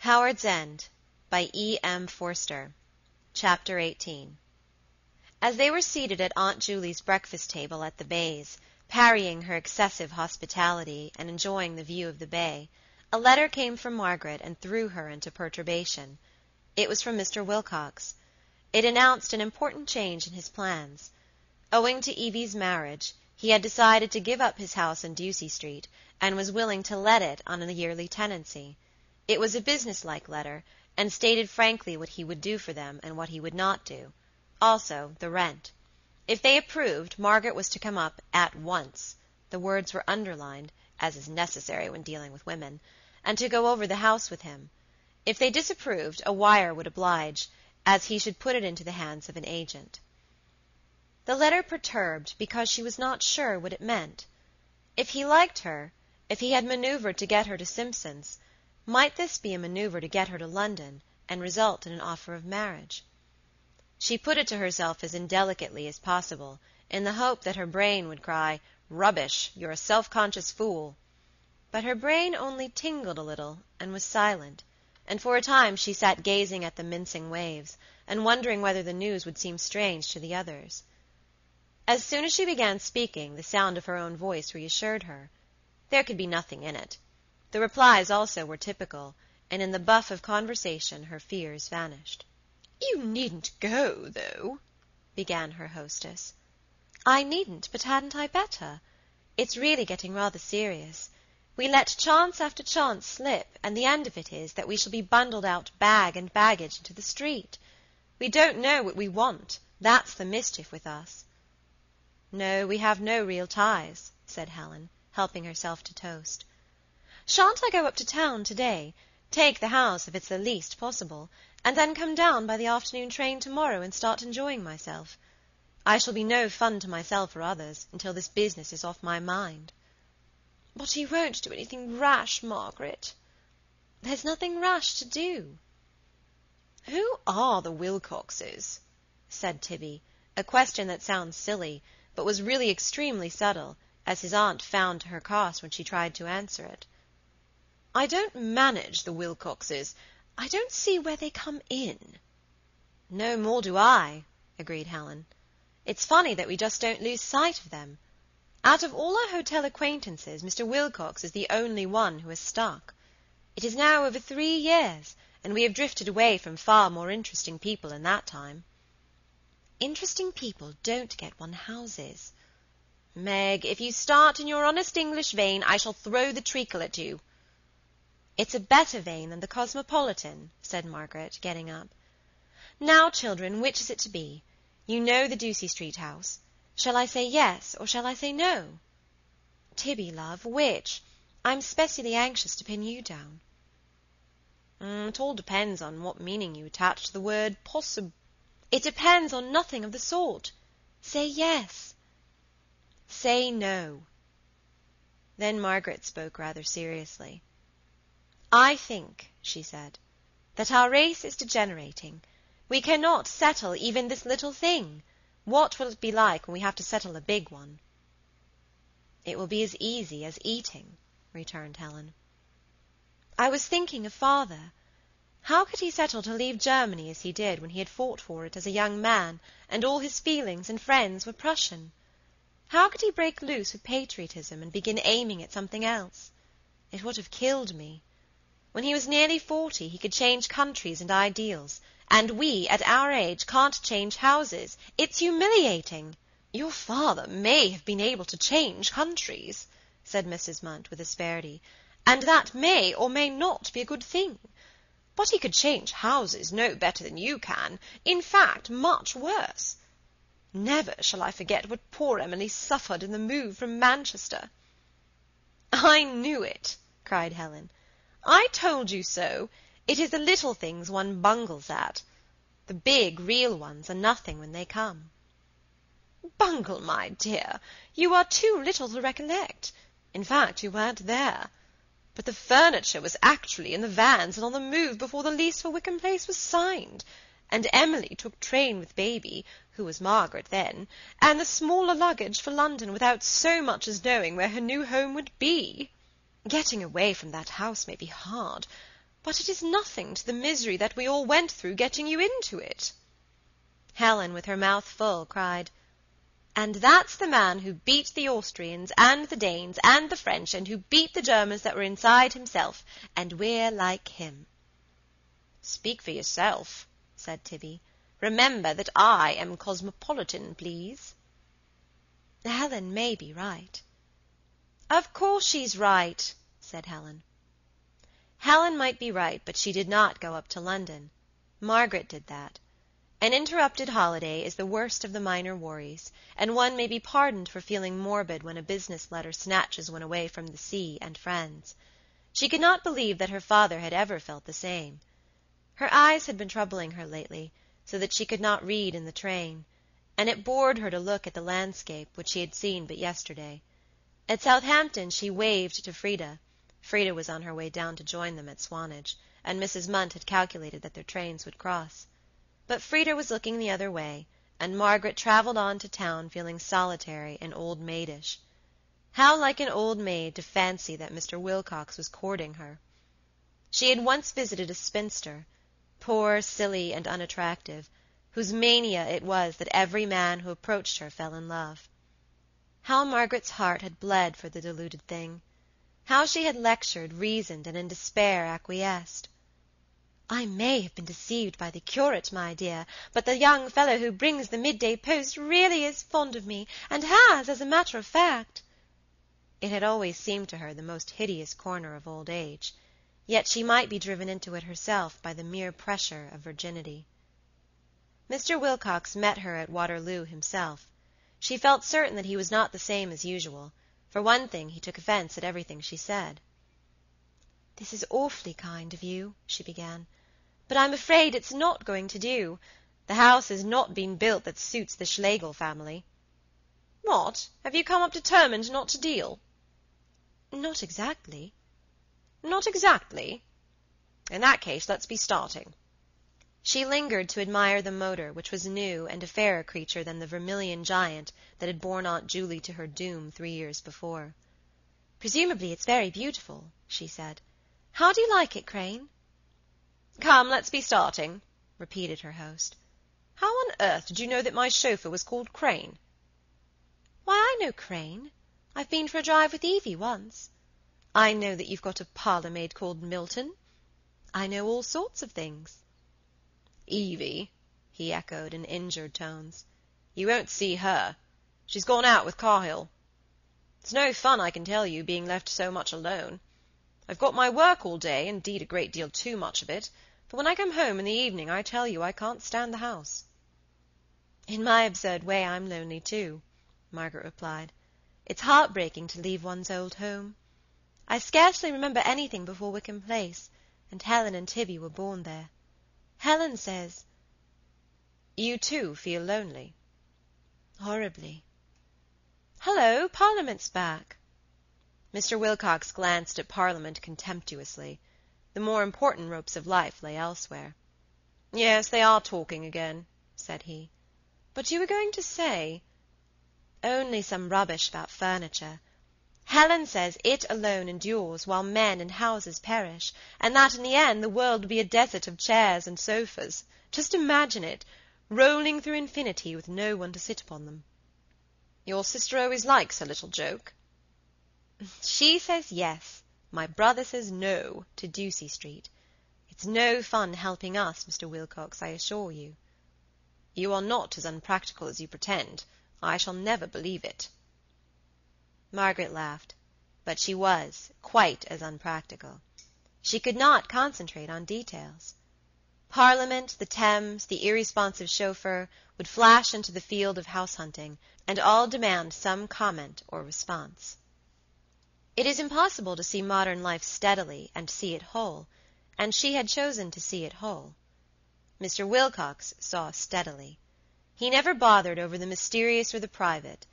Howard's End by E.M. Forster. Chapter 18. As they were seated at Aunt Juley's breakfast table at the Bays, parrying her excessive hospitality and enjoying the view of the bay, a letter came from Margaret and threw her into perturbation. It was from Mr. Wilcox. It announced an important change in his plans. Owing to Evie's marriage, he had decided to give up his house in Ducie Street, and was willing to let it on a yearly tenancy. It was a business-like letter, and stated frankly what he would do for them and what he would not do. Also, the rent. If they approved, Margaret was to come up at once. The words were underlined, as is necessary when dealing with women, and to go over the house with him. If they disapproved, a wire would oblige, as he should put it into the hands of an agent. The letter perturbed because she was not sure what it meant. If he liked her, if he had maneuvered to get her to Simpson's, might this be a maneuver to get her to London, and result in an offer of marriage? She put it to herself as indelicately as possible, in the hope that her brain would cry, "Rubbish! You're a self-conscious fool." But her brain only tingled a little, and was silent, and for a time she sat gazing at the mincing waves, and wondering whether the news would seem strange to the others. As soon as she began speaking, the sound of her own voice reassured her. There could be nothing in it. The replies also were typical, and in the buff of conversation her fears vanished. "You needn't go, though," began her hostess. "I needn't, but hadn't I better? It's really getting rather serious. We let chance after chance slip, and the end of it is that we shall be bundled out bag and baggage into the street. We don't know what we want. That's the mischief with us." "No, we have no real ties," said Helen, helping herself to toast. "Shan't I go up to town today, take the house if it's the least possible, and then come down by the afternoon train tomorrow and start enjoying myself? I shall be no fun to myself or others until this business is off my mind." "But you won't do anything rash, Margaret?" "There's nothing rash to do." "Who are the Wilcoxes?" said Tibby, a question that sounds silly, but was really extremely subtle, as his aunt found to her cost when she tried to answer it. "I don't manage the Wilcoxes. I don't see where they come in." "No more do I," agreed Helen. "It's funny that we just don't lose sight of them. Out of all our hotel acquaintances, Mr. Wilcox is the only one who has stuck. It is now over 3 years, and we have drifted away from far more interesting people in that time." "Interesting people don't get one houses." "Meg, if you start in your honest English vein, I shall throw the treacle at you." "It's a better vein than the Cosmopolitan," said Margaret, getting up. "Now, children, which is it to be? You know the Ducie Street house. Shall I say yes, or shall I say no?" "Tibby, love, which? I'm specially anxious to pin you down." It all depends on what meaning you attach to the word "It depends on nothing of the sort. Say yes." "Say no." Then Margaret spoke rather seriously. "I think," she said, "that our race is degenerating. We cannot settle even this little thing. What will it be like when we have to settle a big one?" "It will be as easy as eating," returned Helen. "I was thinking of father. How could he settle to leave Germany as he did when he had fought for it as a young man, and all his feelings and friends were Prussian? How could he break loose with patriotism and begin aiming at something else? It would have killed me. When he was nearly 40 he could change countries and ideals, and we, at our age, can't change houses. It's humiliating." "Your father may have been able to change countries," said Mrs. Munt with asperity, "and that may or may not be a good thing. But he could change houses no better than you can, in fact, much worse. Never shall I forget what poor Emily suffered in the move from Manchester." "I knew it," cried Helen. "I told you so. It is the little things one bungles at. The big, real ones are nothing when they come." "Bungle, my dear, you are too little to recollect. In fact, you weren't there. But the furniture was actually in the vans and on the move before the lease for Wickham Place was signed, and Emily took train with baby, who was Margaret then, and the smaller luggage for London without so much as knowing where her new home would be. Getting away from that house may be hard, But it is nothing to the misery that we all went through getting you into it." Helen, with her mouth full, cried, "And that's the man who beat the Austrians, and the Danes, and the French, and who beat the Germans that were inside himself, and we're like him." "Speak for yourself," said Tibby. "Remember that I am cosmopolitan, please." "Helen may be right." "Of course she's right," said Helen. Helen might be right, but she did not go up to London. Margaret did that. An interrupted holiday is the worst of the minor worries, and one may be pardoned for feeling morbid when a business letter snatches one away from the sea and friends. She could not believe that her father had ever felt the same. Her eyes had been troubling her lately, so that she could not read in the train, and it bored her to look at the landscape which she had seen but yesterday. At Southampton she waved to Frida. Frida was on her way down to join them at Swanage, and Mrs. Munt had calculated that their trains would cross. But Frida was looking the other way, and Margaret travelled on to town feeling solitary and old-maidish. How like an old maid to fancy that Mr. Wilcox was courting her! She had once visited a spinster, poor, silly, and unattractive, whose mania it was that every man who approached her fell in love. How Margaret's heart had bled for the deluded thing! How she had lectured, reasoned, and in despair acquiesced. "I may have been deceived by the curate, my dear, but the young fellow who brings the midday post really is fond of me, and has, as a matter of fact." It had always seemed to her the most hideous corner of old age, yet she might be driven into it herself by the mere pressure of virginity. Mr. Wilcox met her at Waterloo himself. She felt certain that he was not the same as usual. For one thing, he took offense at everything she said. "This is awfully kind of you," she began, "but I'm afraid it's not going to do. The house has not been built that suits the Schlegel family." "What, have you come up determined not to deal?" "Not exactly." "Not exactly? In that case, let's be starting." She lingered to admire the motor, which was new and a fairer creature than the vermilion giant that had borne Aunt Julie to her doom 3 years before. "Presumably it's very beautiful," she said. "How do you like it, Crane?" "Come, let's be starting," repeated her host. "How on earth did you know that my chauffeur was called Crane?" "Why, I know Crane. I've been for a drive with Evie once. I know that you've got a parlour-maid called Milton. I know all sorts of things." "Evie," he echoed in injured tones. "You won't see her. She's gone out with Cahill. It's no fun, I can tell you, being left so much alone. I've got my work all day, indeed a great deal too much of it, but when I come home in the evening I tell you I can't stand the house." "In my absurd way I'm lonely too," Margaret replied. "It's heartbreaking to leave one's old home. I scarcely remember anything before Wickham Place, and Helen and Tibby were born there. Helen says—" "You too feel lonely?" "Horribly. Hullo, Parliament's back." Mr. Wilcox glanced at Parliament contemptuously. The more important ropes of life lay elsewhere. "Yes, they are talking again," said he. "But you were going to say—" "Only some rubbish about furniture. Helen says it alone endures while men and houses perish, and that in the end the world will be a desert of chairs and sofas. Just imagine it, rolling through infinity with no one to sit upon them." "Your sister always likes her little joke." "She says yes, my brother says no, to Ducie Street. It's no fun helping us, Mr. Wilcox, I assure you." "You are not as unpractical as you pretend. I shall never believe it." Margaret laughed, but she was quite as unpractical. She could not concentrate on details. Parliament, the Thames, the irresponsive chauffeur would flash into the field of house-hunting, and all demand some comment or response. It is impossible to see modern life steadily and see it whole, and she had chosen to see it whole. Mr. Wilcox saw steadily. He never bothered over the mysterious or the private.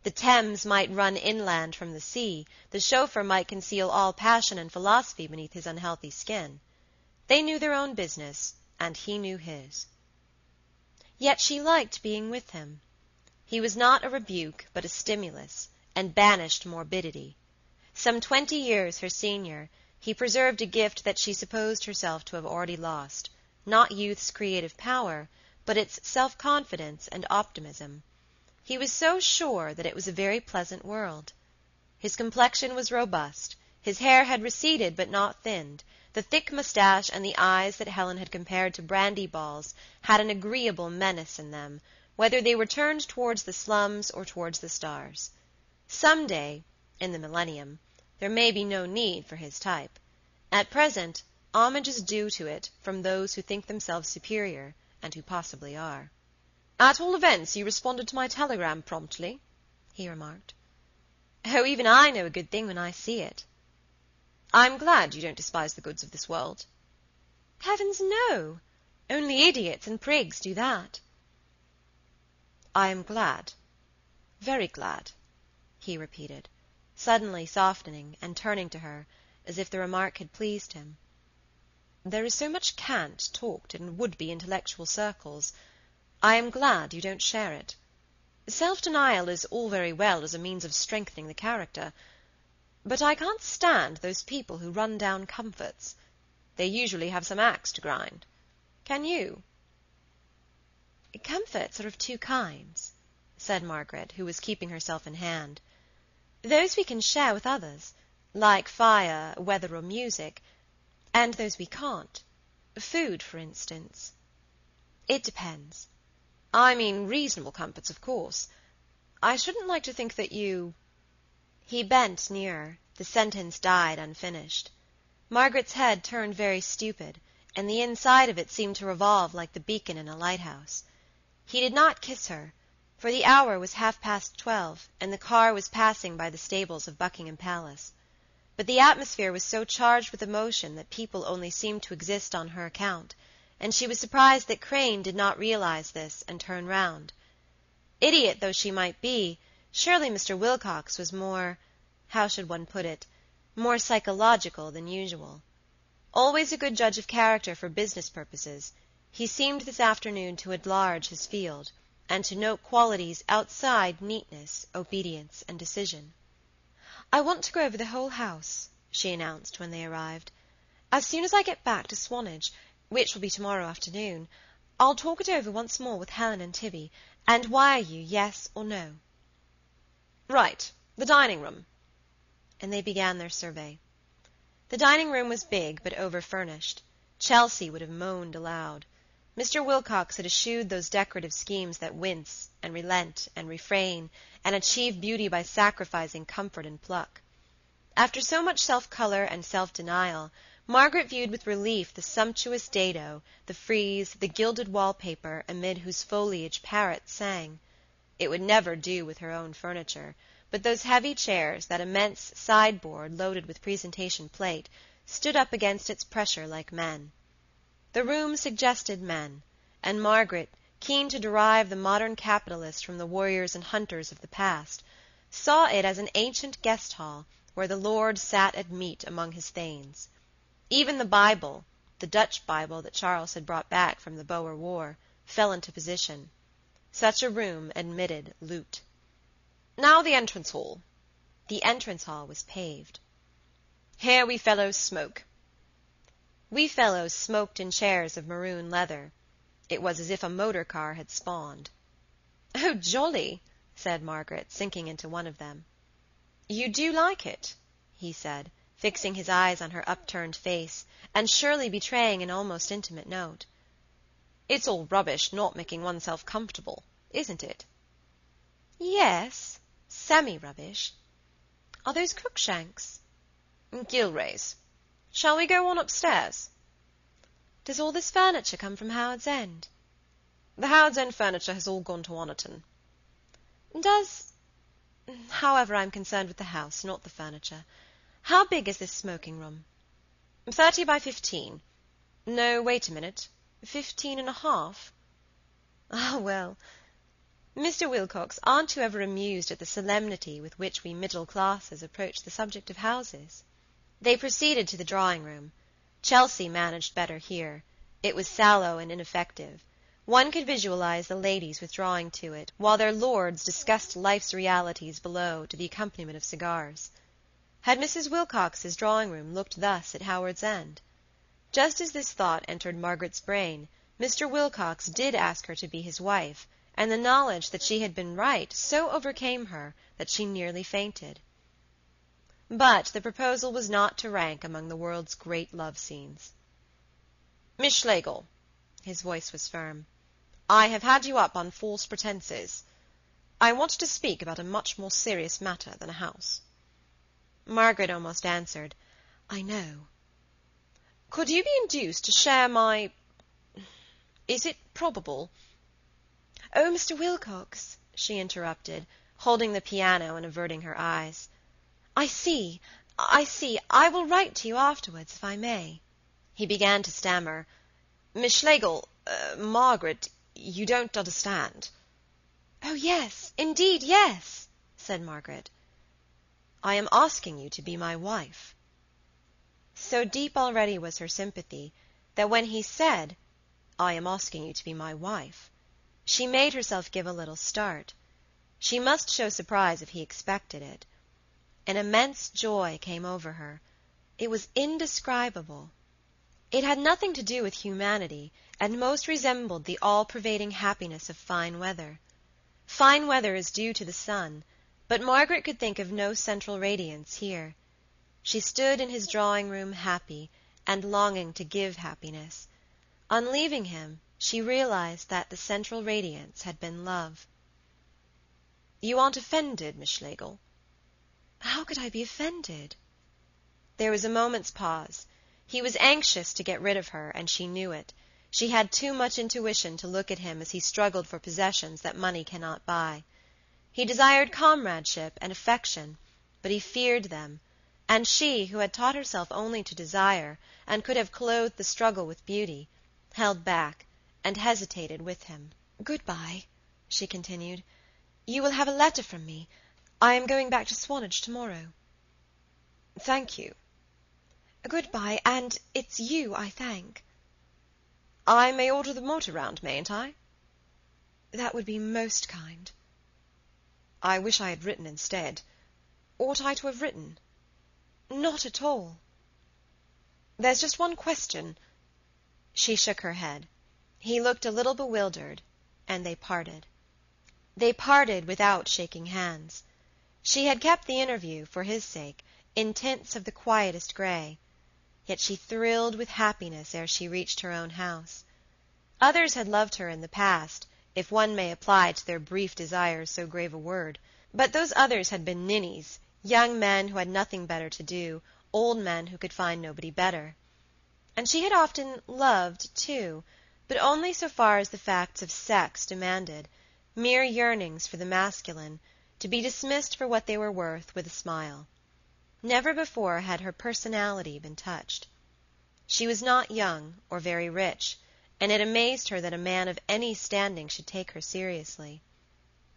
The Thames might run inland from the sea, the chauffeur might conceal all passion and philosophy beneath his unhealthy skin. They knew their own business, and he knew his. Yet she liked being with him. He was not a rebuke, but a stimulus, and banished morbidity. Some 20 years her senior, He preserved a gift that she supposed herself to have already lost, not youth's creative power, but its self-confidence and optimism. He was so sure that it was a very pleasant world. His complexion was robust, his hair had receded but not thinned, the thick moustache and the eyes that Helen had compared to brandy balls had an agreeable menace in them, whether they were turned towards the slums or towards the stars. Some day, in the millennium, there may be no need for his type. At present, homage is due to it from those who think themselves superior, and who possibly are. "At all events, you responded to my telegram promptly," he remarked. "Oh, even I know a good thing when I see it." "I'm glad you don't despise the goods of this world." "Heavens, no! Only idiots and prigs do that." "I am glad, very glad," he repeated, suddenly softening and turning to her as if the remark had pleased him. "There is so much cant talked in would-be intellectual circles. I am glad you don't share it. Self-denial is all very well as a means of strengthening the character, but I can't stand those people who run down comforts. They usually have some axe to grind. Can you?" "Comforts are of two kinds," said Margaret, who was keeping herself in hand. "Those we can share with others, like fire, weather, or music, and those we can't. Food, for instance." "It depends. I mean reasonable comforts, of course. I shouldn't like to think that you—" He bent nearer. The sentence died unfinished. Margaret's head turned very stupid, and the inside of it seemed to revolve like the beacon in a lighthouse. He did not kiss her, for the hour was 12:30, and the car was passing by the stables of Buckingham Palace. But the atmosphere was so charged with emotion that people only seemed to exist on her account, and she was surprised that Crane did not realize this and turn round. Idiot though she might be, surely Mr. Wilcox was more—how should one put it?—more psychological than usual. Always a good judge of character for business purposes, he seemed this afternoon to enlarge his field, and to note qualities outside neatness, obedience, and decision. "I want to go over the whole house," she announced when they arrived. "As soon as I get back to Swanage, which will be tomorrow afternoon, I'll talk it over once more with Helen and Tibby, and wire you yes or no." "Right. The dining room." And they began their survey. The dining room was big, but over-furnished. Chelsea would have moaned aloud. Mr. Wilcox had eschewed those decorative schemes that wince, and relent, and refrain, and achieve beauty by sacrificing comfort and pluck. After so much self-color and self-denial, Margaret viewed with relief the sumptuous dado, the frieze, the gilded wall-paper, amid whose foliage parrots sang. It would never do with her own furniture, but those heavy chairs, that immense sideboard loaded with presentation plate, stood up against its pressure like men. The room suggested men, and Margaret, keen to derive the modern capitalist from the warriors and hunters of the past, saw it as an ancient guest hall where the lord sat at meat among his thanes. Even the Bible, the Dutch Bible that Charles had brought back from the Boer War, fell into position. Such a room admitted loot. "Now the entrance hall." The entrance hall was paved. "Here we fellows smoke." We fellows smoked in chairs of maroon leather. It was as if a motor car had spawned. "Oh, jolly," said Margaret, sinking into one of them. "You do like it?" he said, fixing his eyes on her upturned face, and surely betraying an almost intimate note. "It's all rubbish not making oneself comfortable, isn't it?" "Yes, semi-rubbish. Are those Cruikshanks?" "Gilrays. Shall we go on upstairs?" "Does all this furniture come from Howard's End?" "The Howard's End furniture has all gone to Oniton." However, I'm concerned with the house, not the furniture. How big is this smoking room?" 30 by 15. No, wait a minute. 15.5. Ah, well. Mr. Wilcox, aren't you ever amused at the solemnity with which we middle classes approach the subject of houses? They proceeded to the drawing-room. Chelsea managed better here. It was sallow and ineffective. One could visualize the ladies withdrawing to it, while their lords discussed life's realities below to the accompaniment of cigars. Had Mrs. Wilcox's drawing-room looked thus at Howard's End? Just as this thought entered Margaret's brain, Mr. Wilcox did ask her to be his wife, and the knowledge that she had been right so overcame her that she nearly fainted. But the proposal was not to rank among the world's great love scenes. "Miss Schlegel," his voice was firm, "I have had you up on false pretenses. I wanted to speak about a much more serious matter than a house." Margaret almost answered, "I know." "Could you be induced to share my—is it probable—" "Oh, Mr. Wilcox," she interrupted, holding the piano and averting her eyes. I see. I will write to you afterwards, if I may." He began to stammer. "Miss Schlegel, Margaret, you don't understand." "Oh, yes, indeed, yes," said Margaret. "I am asking you to be my wife." So deep already was her sympathy that when he said, "I am asking you to be my wife," she made herself give a little start. She must show surprise if he expected it. An immense joy came over her. It was indescribable. It had nothing to do with humanity, and most resembled the all-pervading happiness of fine weather. Fine weather is due to the sun, but Margaret could think of no central radiance here. She stood in his drawing-room happy, and longing to give happiness. On leaving him, she realized that the central radiance had been love. "You aren't offended, Miss Schlegel?" "How could I be offended?" There was a moment's pause. He was anxious to get rid of her, and she knew it. She had too much intuition to look at him as he struggled for possessions that money cannot buy. He desired comradeship and affection, but he feared them, and she, who had taught herself only to desire, and could have clothed the struggle with beauty, held back, and hesitated with him. "Good-bye," she continued. "You will have a letter from me. I am going back to Swanage tomorrow." "Thank you." "Good-bye, and it's you I thank." "I may order the motor round, mayn't I?" "That would be most kind." "I wish I had written instead. Ought I to have written?" "Not at all." "There's just one question—" She shook her head. He looked a little bewildered, and they parted. They parted without shaking hands. She had kept the interview, for his sake, in tints of the quietest gray. Yet she thrilled with happiness ere she reached her own house. Others had loved her in the past, if one may apply to their brief desires so grave a word, but those others had been ninnies, young men who had nothing better to do, old men who could find nobody better. And she had often loved, too, but only so far as the facts of sex demanded, mere yearnings for the masculine, to be dismissed for what they were worth with a smile. Never before had her personality been touched. She was not young, or very rich, and it amazed her that a man of any standing should take her seriously.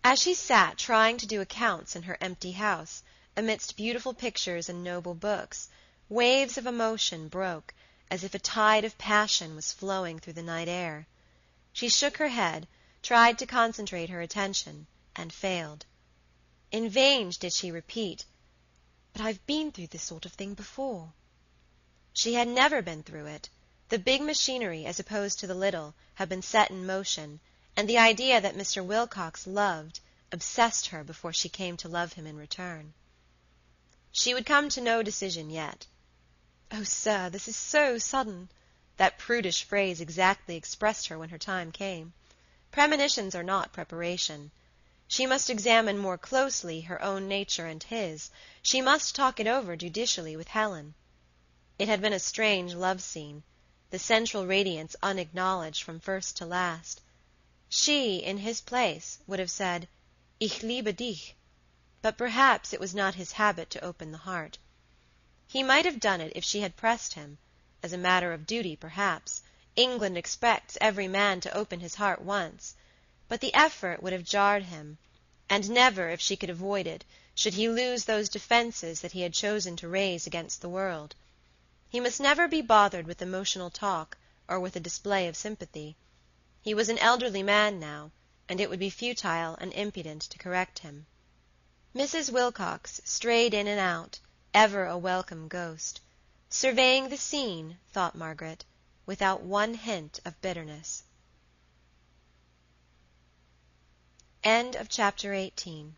As she sat trying to do accounts in her empty house, amidst beautiful pictures and noble books, waves of emotion broke, as if a tide of passion was flowing through the night air. She shook her head, tried to concentrate her attention, and failed. In vain did she repeat, "But I've been through this sort of thing before." She had never been through it. The big machinery, as opposed to the little, had been set in motion, and the idea that Mr. Wilcox loved obsessed her before she came to love him in return. She would come to no decision yet. "Oh, sir, this is so sudden." That prudish phrase exactly expressed her when her time came. Premonitions are not preparation. She must examine more closely her own nature and his. She must talk it over judicially with Helen. It had been a strange love scene, the central radiance unacknowledged from first to last. She, in his place, would have said, "Ich liebe dich," but perhaps it was not his habit to open the heart. He might have done it if she had pressed him, as a matter of duty, perhaps. England expects every man to open his heart once, but the effort would have jarred him, and never, if she could avoid it, should he lose those defenses that he had chosen to raise against the world. He must never be bothered with emotional talk, or with a display of sympathy. He was an elderly man now, and it would be futile and impudent to correct him. Mrs. Wilcox strayed in and out, ever a welcome ghost, surveying the scene, thought Margaret, without one hint of bitterness. Chapter 19.